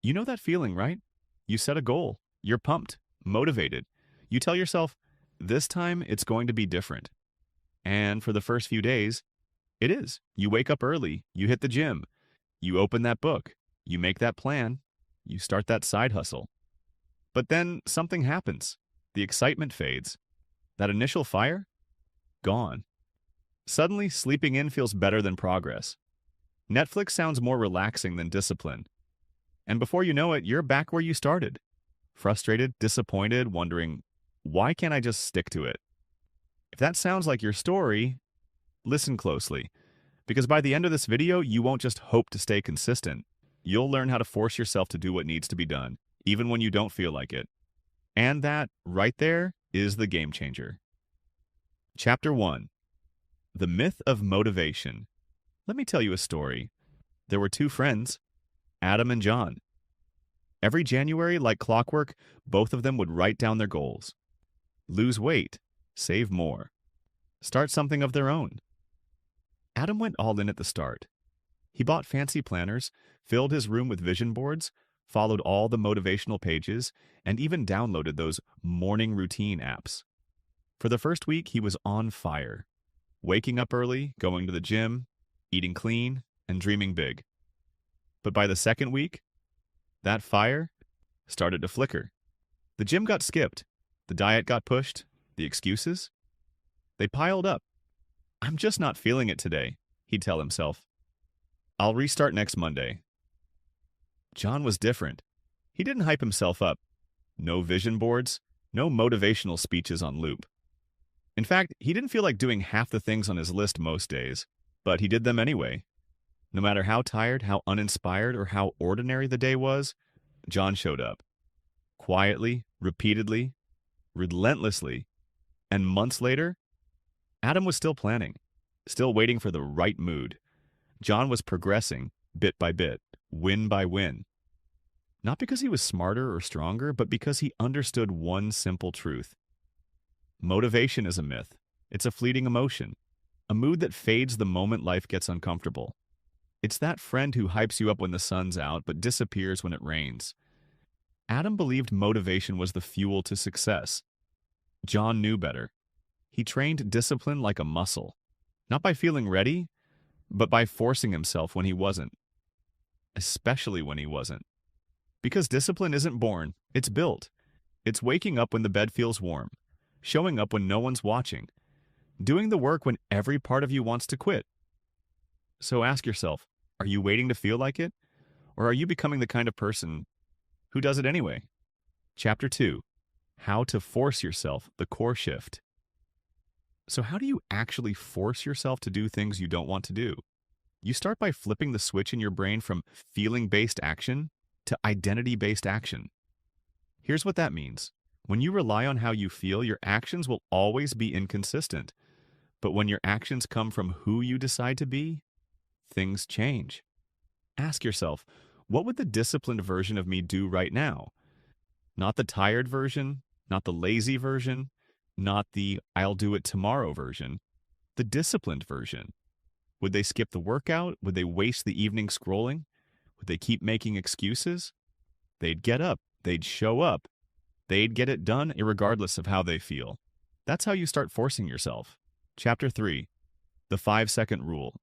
You know that feeling, right? You set a goal. You're pumped, motivated. You tell yourself, this time it's going to be different. And for the first few days, it is. You wake up early, you hit the gym, you open that book, you make that plan, you start that side hustle. But then something happens. The excitement fades. That initial fire? Gone. Suddenly, sleeping in feels better than progress. Netflix sounds more relaxing than discipline. And before you know it, you're back where you started. Frustrated, disappointed, wondering, why can't I just stick to it? If that sounds like your story, listen closely. Because by the end of this video, you won't just hope to stay consistent. You'll learn how to force yourself to do what needs to be done, even when you don't feel like it. And that, right there, is the game changer. Chapter 1. The Myth of Motivation. Let me tell you a story. There were two friends, Adam and John. Every January, like clockwork, both of them would write down their goals. Lose weight, save more, start something of their own. Adam went all in at the start. He bought fancy planners, filled his room with vision boards, followed all the motivational pages, and even downloaded those morning routine apps. For the first week, he was on fire, waking up early, going to the gym, eating clean, and dreaming big. But by the second week, that fire started to flicker. The gym got skipped, the diet got pushed, the excuses, they piled up. I'm just not feeling it today, he'd tell himself. I'll restart next Monday. John was different. He didn't hype himself up. No vision boards, no motivational speeches on loop. In fact, he didn't feel like doing half the things on his list most days, but he did them anyway. No matter how tired, how uninspired, or how ordinary the day was, John showed up. Quietly, repeatedly, relentlessly, and months later, Adam was still planning, still waiting for the right mood. John was progressing, bit by bit, win by win. Not because he was smarter or stronger, but because he understood one simple truth. Motivation is a myth. It's a fleeting emotion, a mood that fades the moment life gets uncomfortable. It's that friend who hypes you up when the sun's out, but disappears when it rains. Adam believed motivation was the fuel to success. John knew better. He trained discipline like a muscle, not by feeling ready, but by forcing himself when he wasn't, especially when he wasn't. Because discipline isn't born, it's built. It's waking up when the bed feels warm, showing up when no one's watching, doing the work when every part of you wants to quit. So ask yourself, are you waiting to feel like it? Or are you becoming the kind of person who does it anyway? Chapter 2. How to force yourself, the core shift. So how do you actually force yourself to do things you don't want to do? You start by flipping the switch in your brain from feeling-based action to identity-based action. Here's what that means. When you rely on how you feel, your actions will always be inconsistent. But when your actions come from who you decide to be, things change. Ask yourself, what would the disciplined version of me do right now? Not the tired version, not the lazy version, not the I'll do it tomorrow version, the disciplined version. Would they skip the workout? Would they waste the evening scrolling? Would they keep making excuses? They'd get up, they'd show up, they'd get it done irregardless of how they feel. That's how you start forcing yourself. Chapter 3. The 5-second rule.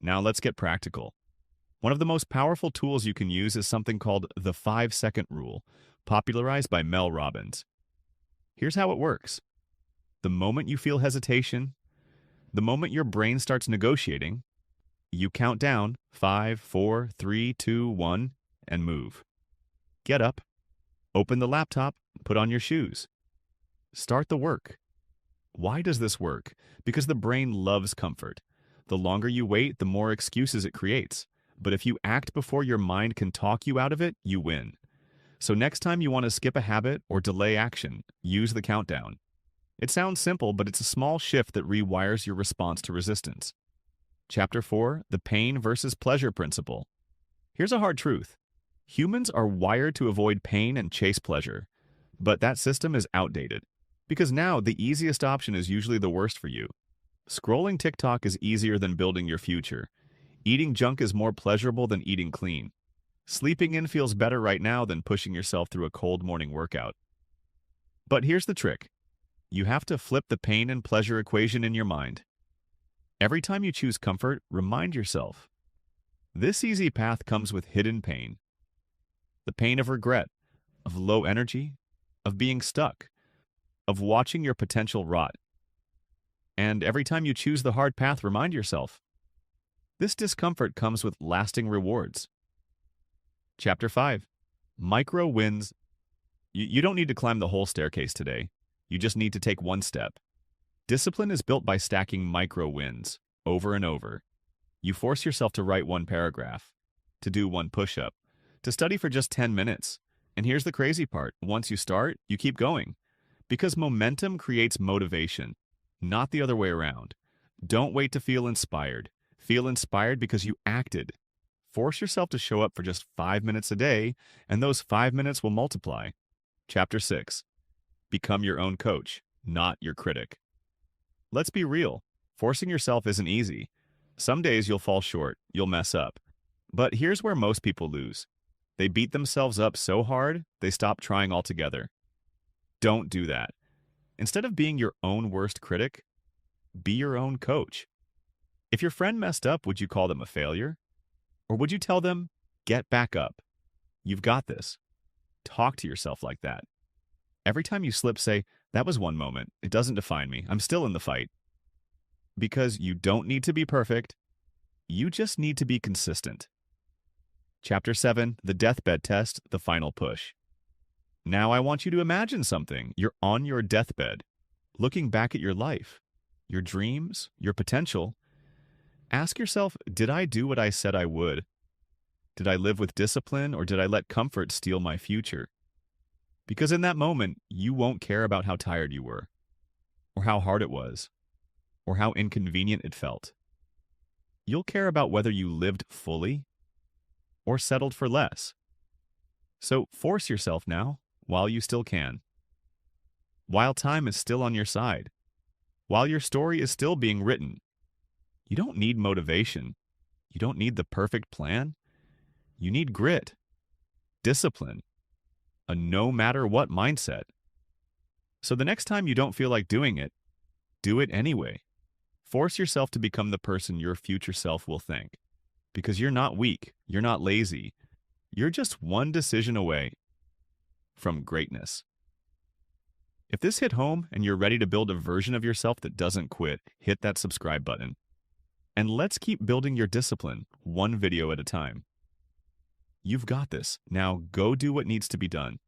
Now let's get practical. One of the most powerful tools you can use is something called the 5-second rule, popularized by Mel Robbins. Here's how it works. The moment you feel hesitation, the moment your brain starts negotiating, you count down 5, 4, 3, 2, 1, and move. Get up, open the laptop, put on your shoes. Start the work. Why does this work? Because the brain loves comfort. The longer you wait, the more excuses it creates. But if you act before your mind can talk you out of it, you win. So next time you want to skip a habit or delay action, use the countdown. It sounds simple, but it's a small shift that rewires your response to resistance. Chapter 4. The pain versus pleasure principle. Here's a hard truth. Humans are wired to avoid pain and chase pleasure. But that system is outdated. Because now the easiest option is usually the worst for you. Scrolling TikTok is easier than building your future. Eating junk is more pleasurable than eating clean. Sleeping in feels better right now than pushing yourself through a cold morning workout. But here's the trick. You have to flip the pain and pleasure equation in your mind. Every time you choose comfort, remind yourself, this easy path comes with hidden pain. The pain of regret, of low energy, of being stuck, of watching your potential rot. And every time you choose the hard path, remind yourself, this discomfort comes with lasting rewards. Chapter 5. Micro wins. You don't need to climb the whole staircase today. You just need to take one step. Discipline is built by stacking micro wins over and over. You force yourself to write one paragraph, to do one push-up, to study for just 10 minutes. And here's the crazy part. Once you start, you keep going. Because momentum creates motivation, not the other way around. Don't wait to feel inspired. Feel inspired because you acted. Force yourself to show up for just 5 minutes a day, and those 5 minutes will multiply. Chapter 6. Become your own coach, not your critic. Let's be real. Forcing yourself isn't easy. Some days you'll fall short, you'll mess up. But here's where most people lose. They beat themselves up so hard, they stop trying altogether. Don't do that. Instead of being your own worst critic, be your own coach. If your friend messed up, would you call them a failure? Or would you tell them, get back up? You've got this. Talk to yourself like that. Every time you slip, say, that was one moment. It doesn't define me. I'm still in the fight. Because you don't need to be perfect. You just need to be consistent. Chapter 7, the deathbed test, the final push. Now I want you to imagine something. You're on your deathbed, looking back at your life, your dreams, your potential. Ask yourself, did I do what I said I would? Did I live with discipline, or did I let comfort steal my future? Because in that moment, you won't care about how tired you were, or how hard it was, or how inconvenient it felt. You'll care about whether you lived fully or settled for less. So force yourself now while you still can. While time is still on your side. While your story is still being written. You don't need motivation. You don't need the perfect plan. You need grit, discipline, a no matter what mindset. So the next time you don't feel like doing it, do it anyway. Force yourself to become the person your future self will thank. Because you're not weak, you're not lazy. You're just one decision away from greatness. If this hit home and you're ready to build a version of yourself that doesn't quit, hit that subscribe button. And let's keep building your discipline, one video at a time. You've got this. Now go do what needs to be done.